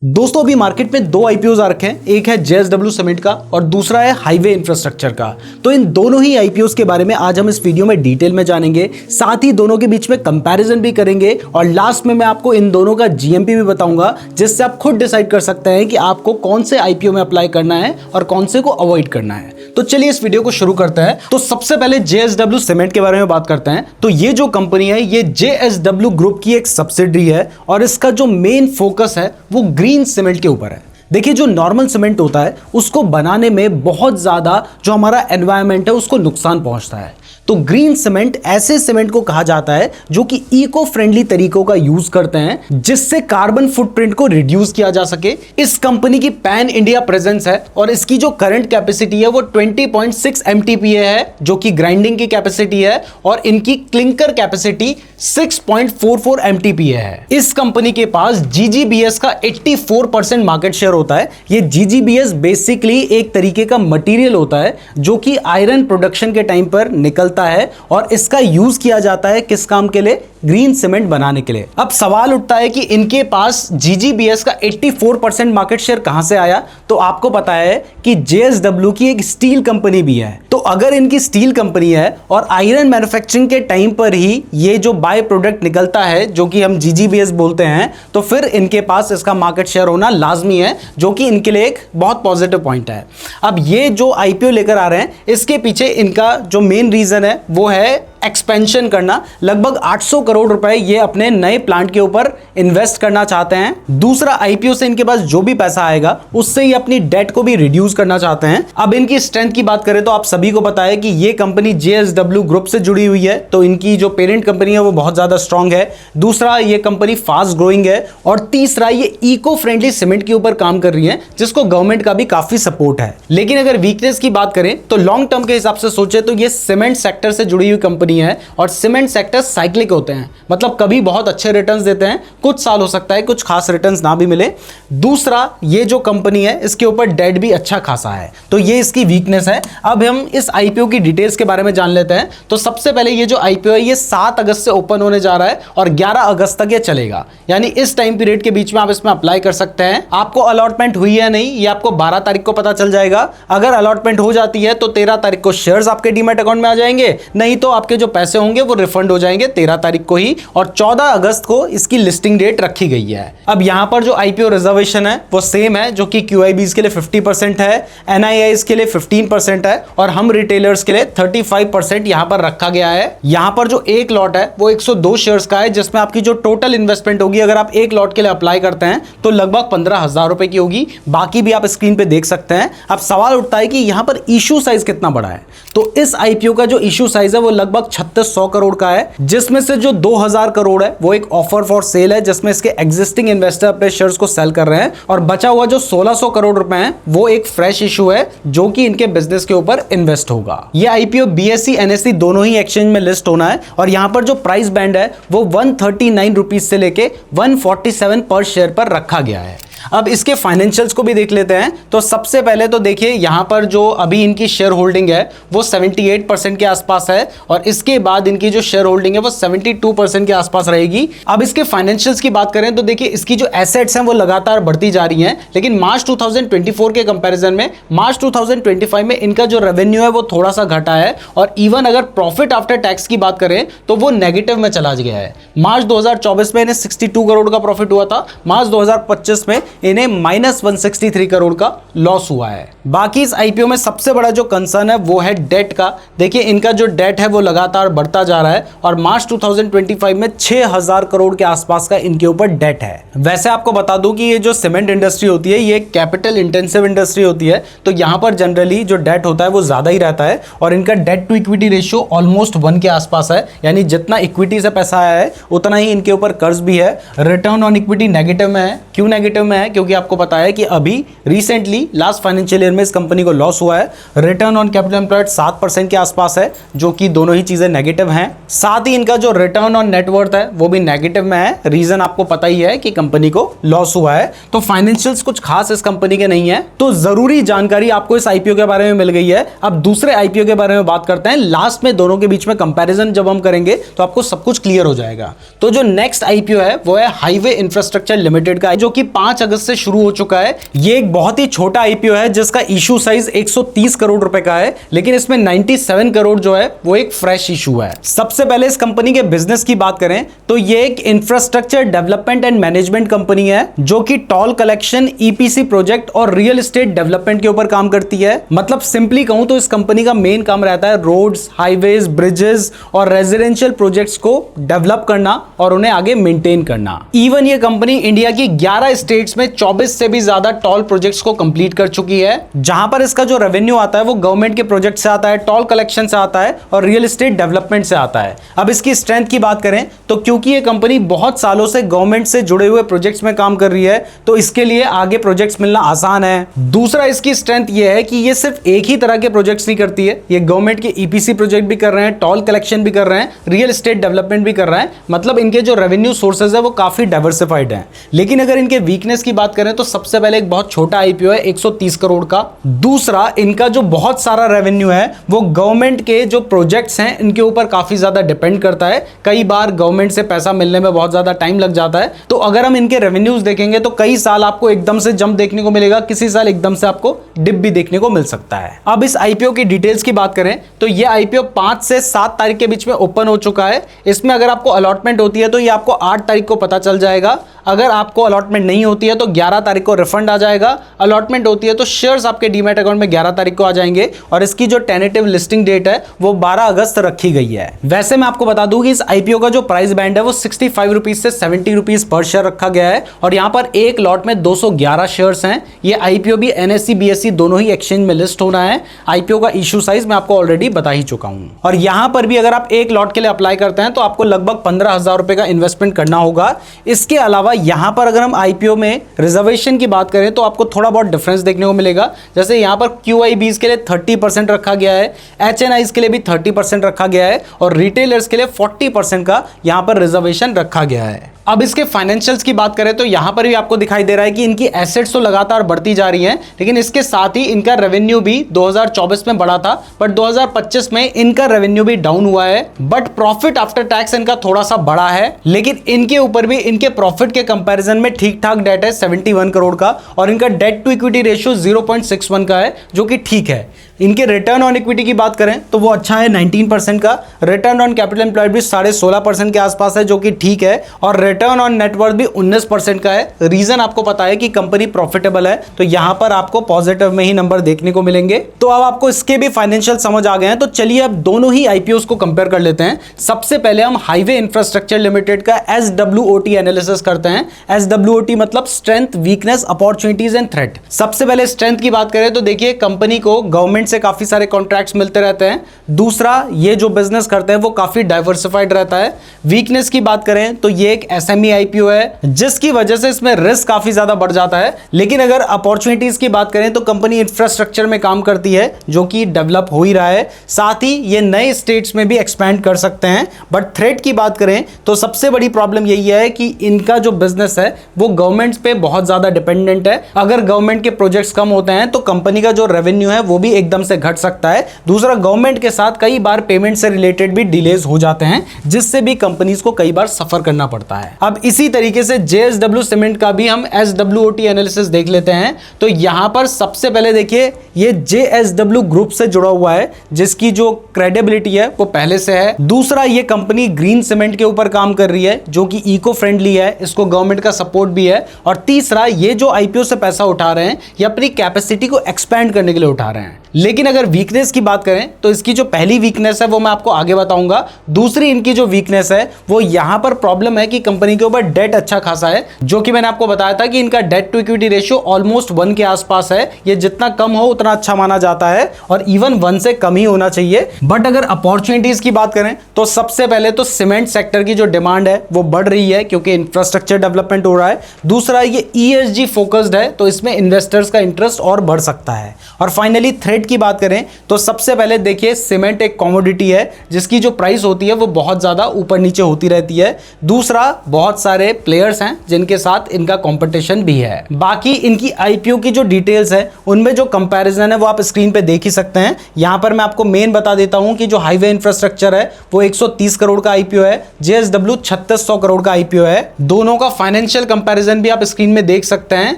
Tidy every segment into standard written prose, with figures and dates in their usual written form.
दोस्तों अभी मार्केट में दो आईपीओज आ रखे हैं, एक है जेएसडब्ल्यू सीमेंट का और दूसरा है हाईवे इंफ्रास्ट्रक्चर का। तो इन दोनों ही आईपीओज के बारे में आज हम इस वीडियो में डिटेल में जानेंगे, साथ ही दोनों के बीच में कंपैरिजन भी करेंगे और लास्ट में मैं आपको इन दोनों का जीएमपी भी बताऊंगा, जिससे आप खुद डिसाइड कर सकते हैं कि आपको कौन से आईपीओ में अप्लाई करना है और कौन से को अवॉइड करना है। तो चलिए इस वीडियो को शुरू करते हैं। तो सबसे पहले जेएसडब्ल्यू सीमेंट के बारे में बात करते हैं। तो ये जो कंपनी है ये जेएसडब्ल्यू ग्रुप की एक सब्सिडरी है और इसका जो मेन फोकस है वो ग्रीन सीमेंट के ऊपर है। देखिए जो नॉर्मल सीमेंट होता है उसको बनाने में बहुत ज्यादा जो हमारा एनवायरनमेंट है उसको नुकसान पहुंचता है। तो ग्रीन सीमेंट ऐसे सीमेंट को कहा जाता है जो कि इको फ्रेंडली तरीकों का यूज करते हैं, जिससे कार्बन फुटप्रिंट को रिड्यूस किया जा सके। इस कंपनी की पैन इंडिया प्रेजेंस है और इसकी जो करंट कैपेसिटी है वो 20.6 MTPA है, जो कि ग्राइंडिंग की कैपेसिटी है, और इनकी क्लिंकर कैपेसिटी 6.44 MTPA है। इस कंपनी के पास GGBS का 84% मार्केट शेयर होता है। ये GGBS बेसिकली एक तरीके का मटेरियल होता है जो कि आयरन प्रोडक्शन के टाइम पर निकलता है और इसका यूज किया जाता है किस काम के लिए? ग्रीन सीमेंट बनाने के लिए। अब सवाल उठता है कि इनके पास GGBS का 84% मार्केट शेयर कहां से आया? तो आपको पता है कि जेएसडब्ल्यू की एक स्टील कंपनी भी है। तो अगर इनकी स्टील कंपनी है और आयरन मैन्युफैक्चरिंग के टाइम पर ही ये जो बाय प्रोडक्ट निकलता है जो कि हम GGBS बोलते हैं, तो फिर इनके पास इसका मार्केट शेयर होना लाजमी है, जो कि इनके लिए एक बहुत पॉजिटिव पॉइंट है। अब ये जो आईपीओ लेकर आ रहे हैं इसके पीछे इनका जो मेन रीजन है वो है एक्सपेंशन करना। लगभग 800 करोड़ रुपए ये अपने नए प्लांट के ऊपर इन्वेस्ट करना चाहते हैं। दूसरा, आईपीओ से इनके पास जो भी पैसा आएगा उससे ये अपनी डेट को भी रिड्यूस करना चाहते हैं। अब इनकी स्ट्रेंथ की बात करें तो आप सभी को पता है कि ये कंपनी जेएसडब्ल्यू ग्रुप से जुड़ी हुई है, तो इनकी जो पेरेंट कंपनी है वो बहुत ज्यादा स्ट्रांग है। दूसरा, ये कंपनी फास्ट ग्रोइंग है और तीसरा, ये इको फ्रेंडली सीमेंट के ऊपर काम कर रही है, जिसको गवर्नमेंट का भी काफी सपोर्ट है। लेकिन अगर वीकनेस की बात करें तो लॉन्ग टर्म के हिसाब से सोचे तो ये सीमेंट सेक्टर से जुड़ी हुई कंपनी है और सीमेंट सेक्टर साइक्लिक होते हैं, मतलब कभी बहुत अच्छे रिटर्न्स देते हैं, कुछ साल हो सकता है कुछ खास रिटर्न्स ना भी मिले। दूसरा, ये जो कंपनी है इसके ऊपर डेट भी अच्छा खासा है, तो ये इसकी वीकनेस है। अब हम इस आईपीओ की डिटेल्स के बारे में जान लेते हैं। तो सबसे पहले ये जो आईपीओ है ये 7 अगस्त से ओपन होने जा रहा है और 11 अगस्त तक ये चलेगा, यानी इस टाइम पीरियड के बीच में आप इसमें अप्लाई कर सकते हैं। आपको अलॉटमेंट हुई है नहीं ये आपको 12 तारीख को पता चल जाएगा। अगर अलॉटमेंट हो जाती है तो 13 तारीख को शेयर्स आपके डीमैट अकाउंट में आ जाएंगे, नहीं तो आपके जो पैसे होंगे वो रिफंड हो जाएंगे 13 तारीख को ही, और 14 अगस्त को इसकी लिस्टिंग डेट रखी गई है। अब यहां पर जो आईपीओ रिजर्वेशन है वो सेम है, जो कि QIBs के लिए 50% है, NIIs के लिए 15% है और हम रिटेलर्स के लिए 35% यहां पर रखा गया है। यहां पर जो एक लॉट है वो 102 शेयर्स का है, जिसमें आपकी जो टोटल इन्वेस्टमेंट होगी अगर आप एक लॉट के लिए अप्लाई करते हैं तो लगभग 15,000 रुपए की होगी। बाकी भी आप स्क्रीन पे देख सकते हैं। अब सवाल उठता है कि यहां पर इशू साइज कितना बड़ा है? तो इस आईपीओ का जो इशू साइज है वो लगभग 3600 करोड़ का है, जिसमें से जो 2000 करोड़ है वो एक ऑफर फॉर सेल है, जिसमें इसके एग्जिस्टिंग इन्वेस्टर अपने शेयर्स को सेल कर रहे हैं, और बचा हुआ जो 1600 करोड़ रुपए है वो एक फ्रेश इशू है जो कि इनके बिजनेस के ऊपर इन्वेस्ट होगा। ये आईपीओ BSE NSE दोनों ही एक्सचेंज में लिस्ट होना है और यहां पर जो प्राइस बैंड है वो 139 रुपीज से लेके 147 पर शेयर पर रखा गया है। अब इसके फाइनेंशियल्स को भी देख लेते हैं। तो सबसे पहले तो देखिए यहां पर जो अभी इनकी शेयर होल्डिंग है वो 78% के आसपास है और इसके बाद इनकी जो शेयर होल्डिंग है वो 72% के आसपास रहेगी। अब इसके फाइनेंशियल्स की बात करें तो देखिए इसकी जो एसेट्स हैं वो लगातार बढ़ती जा रही हैं, लेकिन मार्च 2024 के कंपैरिजन में मार्च 2025 में इनका जो रेवेन्यू है वो थोड़ा सा घटा है, और इवन अगर प्रॉफिट आफ्टर टैक्स की बात करें तो वो नेगेटिव में चला गया है। मार्च 2024 में इन्हें 62 करोड़ का प्रॉफिट हुआ था, मार्च 2025 में इन्हें -163 करोड़ का लॉस हुआ है। बाकी इस आईपीओ में सबसे बड़ा जो कंसर्न है वो है डेट का। देखिए इनका जो डेट है वो लगातार बढ़ता जा रहा है और मार्च 2025 में 6000 करोड़ के आसपास का इनके ऊपर डेट है। वैसे आपको बता दूं कि ये जो सीमेंट इंडस्ट्री होती है ये कैपिटल इंटेंसिव इंडस्ट्री होती है, तो यहां पर जनरली जो डेट होता है वो ज्यादा ही रहता है और इनका debt to equity ratio almost 1 के आसपास है, यानी जितना इक्विटी से पैसा आया है उतना ही इनके ऊपर कर्ज भी है। रिटर्न ऑन इक्विटी नेगेटिव में है। क्यों नेगेटिव में है? क्योंकि आपको पता है कि अभी रिसेंटली लास्ट फाइनेंशियल ईयर में इस कंपनी को लॉस हुआ है। रिटर्न ऑन कैपिटल एम्प्लॉयड 7% के आसपास है, जो कि दोनों ही चीजें नेगेटिव हैं। साथ ही इनका जो रिटर्न ऑन नेटवर्थ है वो भी नेगेटिव में है। रीजन आपको पता ही है कि कंपनी को लॉस हुआ है, तो फाइनेंशियल्स कुछ खास इस कंपनी के नहीं है। तो जरूरी जानकारी आपको इस आईपीओ के बारे में मिल गई है। अब दूसरे आईपीओ के बारे में बात करते हैं। लास्ट में दोनों के बीच में कंपैरिजन जब हम करेंगे तो आपको सब कुछ क्लियर हो जाएगा। तो जो नेक्स्ट आईपीओ है वो है हाईवे इंफ्रास्ट्रक्चर लिमिटेड का, जो कि 5 अगस्त से शुरू हो चुका है। ये एक बहुत ही छोटा आईपीओ है जिसका इशू साइज 130 करोड़ रुपए का है, लेकिन इसमें 97 करोड़ जो है वो एक फ्रेश इशू है। सबसे पहले इस कंपनी के बिजनेस की बात करें तो ये एक infrastructure development and management company है जो कि टोल कलेक्शन, ईपीसी प्रोजेक्ट और रियल एस्टेट डेवलपमेंट के ऊपर काम करती है। मतलब सिंपली कहूं तो इस कंपनी का मेन काम रहता है रोड्स, हाईवेज, ब्रिजेस और रेजिडेंशियल प्रोजेक्ट्स को डेवलप करना और उन्हें आगे मेंटेन करना। इवन ये कंपनी इंडिया की 11 स्टेट्स में 24 से भी ज्यादा टोल प्रोजेक्ट्स को कंप्लीट कर चुकी है, जहां पर इसका जो रेवेन्यू आता है वो गवर्नमेंट के प्रोजेक्ट से आता है, टोल कलेक्शन से आता है और रियल एस्टेट डेवलपमेंट से आता है। अब इसकी स्ट्रेंथ की बात करें तो क्योंकि ये कंपनी बहुत सालों से गवर्नमेंट से जुड़े हुए प्रोजेक्ट्स में काम कर रही है तो इसके लिए आगे प्रोजेक्ट्स मिलना आसान है। दूसरा इसकी स्ट्रेंथ ये है कि ये सिर्फ एक ही तरह के प्रोजेक्ट्स नहीं करती है, ये गवर्नमेंट के ईपीसी प्रोजेक्ट भी कर रहे हैं, टोल कलेक्शन भी कर रहे हैं, रियल एस्टेट डेवलपमेंट भी कर रहे हैं। मतलब इनके जो रेवेन्यू सोर्सेज है वो काफी डाइवर्सिफाइड हैं। लेकिन अगर इनके वीकनेस की बात करें तो सबसे पहले एक बहुत छोटा आईपीओ है 130 करोड़ का। दूसरा, इनका जो बहुत सारा रेवेन्यू है वो गवर्नमेंट के जो प्रोजेक्ट्स हैं इनके ऊपर काफी ज्यादा डिपेंड करता है। कई बार गवर्नमेंट से पैसा मिलने में बहुत ज्यादा टाइम लग जाता है। तो अगर हम इनके रेवेन्यूज देखेंगे तो कई साल आपको एकदम से जंप देखने को मिलेगा, किसी साल एकदम से आपको डिप भी देखने को मिल सकता है। अब इस आईपीओ की डिटेल्स की बात करें तो ये आईपीओ 5 से 7 तारीख के बीच में ओपन हो चुका है। इसमें अगर आपको अलॉटमेंट होती है तो ये आपको 8 तारीख को पता चल जाएगा। अगर आपको अलॉटमेंट नहीं होती है तो 11 तारीख को रिफंड आ जाएगा। अलॉटमेंट होती है तो शेयर्स आपके डीमैट अकाउंट में 11 तारीख को आ जाएंगे और इसकी जो टेंटेटिव लिस्टिंग डेट है वो 12 अगस्त रखी गई है। वैसे मैं आपको बता दूं कि इस आईपीओ का जो प्राइस बैंड है वो 65 रुपीज से 70 रुपीज पर शेयर रखा गया है और यहां पर एक लॉट में 211 शेयर्स हैं। ये आईपीओ भी एनएसई बीएसई दोनों ही एक्सचेंज में लिस्ट होना है। आईपीओ का इशू साइज मैं आपको ऑलरेडी बता ही चुका हूं और यहां पर भी अगर आप एक लॉट के लिए अप्लाई करते हैं तो आपको लगभग 15,000 रुपए का इन्वेस्टमेंट करना होगा। इसके अलावा यहां पर अगर हम आईपीओ में रिजर्वेशन की बात करें तो आपको थोड़ा बहुत डिफरेंस देखने को मिलेगा। जैसे यहां पर क्यूआईबीज के लिए 30% रखा गया है, एचएनआईज के लिए भी 30% रखा गया है और रिटेलर्स के लिए 40% का यहां पर रिजर्वेशन रखा गया है। अब इसके फाइनेंशियल्स की बात करें तो यहां पर भी आपको दिखाई दे रहा है कि इनकी एसेट्स तो लगातार बढ़ती जा रही हैं, लेकिन इसके साथ ही इनका रेवेन्यू भी 2024 में बढ़ा था बट 2025 में इनका रेवेन्यू भी डाउन हुआ है। बट प्रॉफिट आफ्टर टैक्स इनका थोड़ा सा बढ़ा है, लेकिन इनके ऊपर भी इनके प्रॉफिट के कंपैरिजन में ठीक ठाक डेट है 71 करोड़ का और इनका डेट टू इक्विटी रेशियो 0.61 का है जो कि ठीक है। इनके रिटर्न ऑन इक्विटी की बात करें तो वो अच्छा है 19% का। रिटर्न ऑन कैपिटल एम्प्लॉयड भी 16.5% के आसपास है जो कि ठीक है और रिटर्न ऑन नेटवर्थ भी 19% का है। रीजन आपको पता है कि कंपनी प्रॉफिटेबल है तो यहां पर आपको पॉजिटिव में ही नंबर देखने को मिलेंगे। तो अब आपको इसके भी फाइनेंशियल समझ आ गए हैं तो चलिए अब दोनों ही आईपीओस को कंपेयर कर लेते हैं। सबसे पहले हम हाईवे इंफ्रास्ट्रक्चर लिमिटेड का SWOT एनालिसिस करते हैं। SWOT मतलब strength, weakness, opportunities and threat. सबसे पहले स्ट्रेंथ की बात करें तो देखिए कंपनी को गवर्नमेंट से काफी सारे कॉन्ट्रैक्ट्स मिलते रहते हैं। दूसरा, ये जो बिजनेस करते हैं वो काफी डाइवर्सिफाइड रहता है। वीकनेस की बात करें तो ये एक एसएमई आईपीओ है जिसकी वजह से इसमें रिस्क काफी ज्यादा बढ़ जाता है। लेकिन अगर अपॉर्चुनिटीज की बात करें तो कंपनी इंफ्रास्ट्रक्चर में काम करती है जो कि डेवलप हो ही रहा है, साथ ही ये नए स्टेट्स में भी एक्सपैंड कर सकते हैं। बट थ्रेट की बात करें तो सबसे बड़ी प्रॉब्लम यही है कि इनका जो बिजनेस है वो गवर्नमेंट पे बहुत ज्यादा डिपेंडेंट है। अगर गवर्नमेंट के प्रोजेक्ट्स कम होते हैं तो कंपनी का जो रेवेन्यू है वो भी एकदम से घट सकता है। दूसरा, गवर्नमेंट के साथ कई बार पेमेंट से रिलेटेड भी डिलेज हो जाते हैं जिससे भी कंपनीज को कई बार सफर करना पड़ता है। अब इसी तरीके से JSW सीमेंट का भी हम SWOT एनालिसिस देख लेते हैं। तो यहां पर सबसे पहले देखिए ये JSW ग्रुप से जुड़ा हुआ है जिसकी जो क्रेडिबिलिटी है वो पहले से है। दूसरा, ये कंपनी ग्रीन सीमेंट के ऊपर काम कर रही है जो कि इको फ्रेंडली है, इसको गवर्नमेंट का सपोर्ट भी है। और तीसरा, ये जो आईपीओ से पैसा उठा रहे हैं ये अपनी कैपेसिटी को एक्सपैंड करने के लिए उठा रहे हैं। लेकिन अगर वीकनेस की बात करें तो इसकी जो पहली वीकनेस है वो मैं आपको आगे बताऊंगा। दूसरी इनकी जो वीकनेस है वो यहां पर प्रॉब्लम है कि कंपनी के ऊपर डेट अच्छा खासा है, जो कि मैंने आपको बताया था कि इनका debt to equity ratio almost 1 के आसपास है। ये जितना कम हो उतना अच्छा माना जाता है और इवन 1 से कम ही होना चाहिए। बट अगर अपॉर्चुनिटीज की बात करें तो सबसे पहले तो सीमेंट सेक्टर की जो डिमांड है वो बढ़ रही है क्योंकि इंफ्रास्ट्रक्चर डेवलपमेंट हो रहा है। दूसरा, ये ESG फोकस्ड है तो इसमें इन्वेस्टर्स का इंटरेस्ट और बढ़ सकता है। और फाइनली थ्रेट सीमेंट की बात करें तो सबसे पहले देखिए सीमेंट एक कमोडिटी है जिसकी जो प्राइस होती है वो बहुत ज़्यादा ऊपर नीचे होती रहती है। दूसरा, बहुत सारे प्लेयर्स हैं जिनके साथ इनका कंपटीशन भी है। बाकी इनकी आईपीओ की जो डिटेल्स है उनमें जो कंपैरिजन है वो आप स्क्रीन पे देख ही सकते हैं। यहां पर मैं आपको मेन बता देता हूं कि जो हाईवे इंफ्रास्ट्रक्चर है वो 130 करोड़ का आईपीओ है, जेएसडब्ल्यू 3600 करोड़ का आईपीओ है। दोनों का फाइनेंशियल कंपैरिजन भी आप स्क्रीन में देख सकते हैं।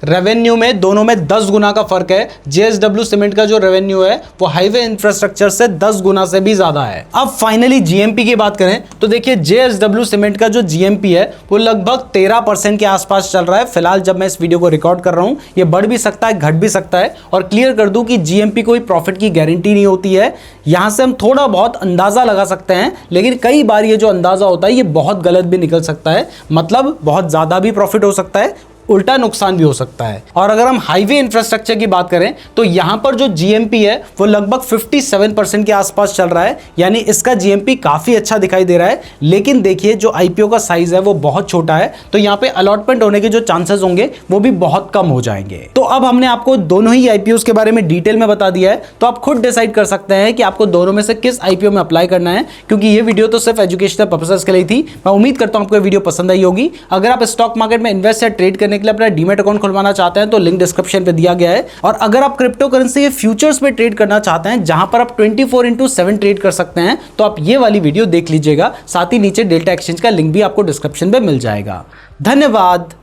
रेवेन्यू में दोनों में 10 गुना का फर्क है। जेएसडब्ल्यू सीमेंट का जो रेवेन्यू है वो हाईवे इंफ्रास्ट्रक्चर से 10 गुना से भी ज्यादा है। अब फाइनली जीएमपी की बात करें तो देखिए जेएसडब्ल्यू सीमेंट का जो जीएमपी है वो लगभग 13% के आसपास चल रहा है फिलहाल जब मैं इस वीडियो को रिकॉर्ड कर रहा हूं। ये बढ़ भी सकता है, घट भी सकता है। और क्लियर कर दूं कि जीएमपी कोई प्रॉफिट की गारंटी नहीं होती है। यहां से हम थोड़ा बहुत अंदाजा लगा सकते हैं, लेकिन कई बार ये जो अंदाजा होता है ये बहुत गलत भी निकल सकता है। मतलब बहुत ज्यादा भी प्रॉफिट हो सकता है, उल्टा नुकसान भी हो सकता है। और अगर हम हाईवे इंफ्रास्ट्रक्चर की बात करें तो यहां पर जो जीएमपी है वो लगभग 57% के आसपास चल रहा है, यानी इसका जीएमपी काफी अच्छा दिखाई दे रहा है। लेकिन देखिए जो आईपीओ का साइज है वो बहुत छोटा है, तो यहां पे अलॉटमेंट होने के जो चांसेस होंगे वो भी बहुत कम हो जाएंगे। तो अब हमने आपको दोनों ही आईपीओ के बारे में डिटेल में बता दिया है, तो आप खुद डिसाइड कर सकते हैं कि आपको दोनों में से किस आईपीओ में अप्लाई करना है, क्योंकि ये वीडियो तो सिर्फ एजुकेशनल पर्पसेस के लिए थी। मैं उम्मीद करता हूं आपको ये वीडियो पसंद आई होगी। अगर आप स्टॉक मार्केट में इन्वेस्ट या ट्रेड करने के लिए अपना डीमैट अकाउंट खुलवाना चाहते हैं तो लिंक डिस्क्रिप्शन पे दिया गया है। और अगर आप क्रिप्टो करेंसी या फ्यूचर्स में ट्रेड करना चाहते हैं जहां पर आप 24/7 ट्रेड कर सकते हैं तो आप ये वाली वीडियो देख लीजिएगा। साथ ही नीचे डेल्टा एक्सचेंज का लिंक भी आपको डिस्क्रिप्शन पे मिल जाएगा। धन्यवाद।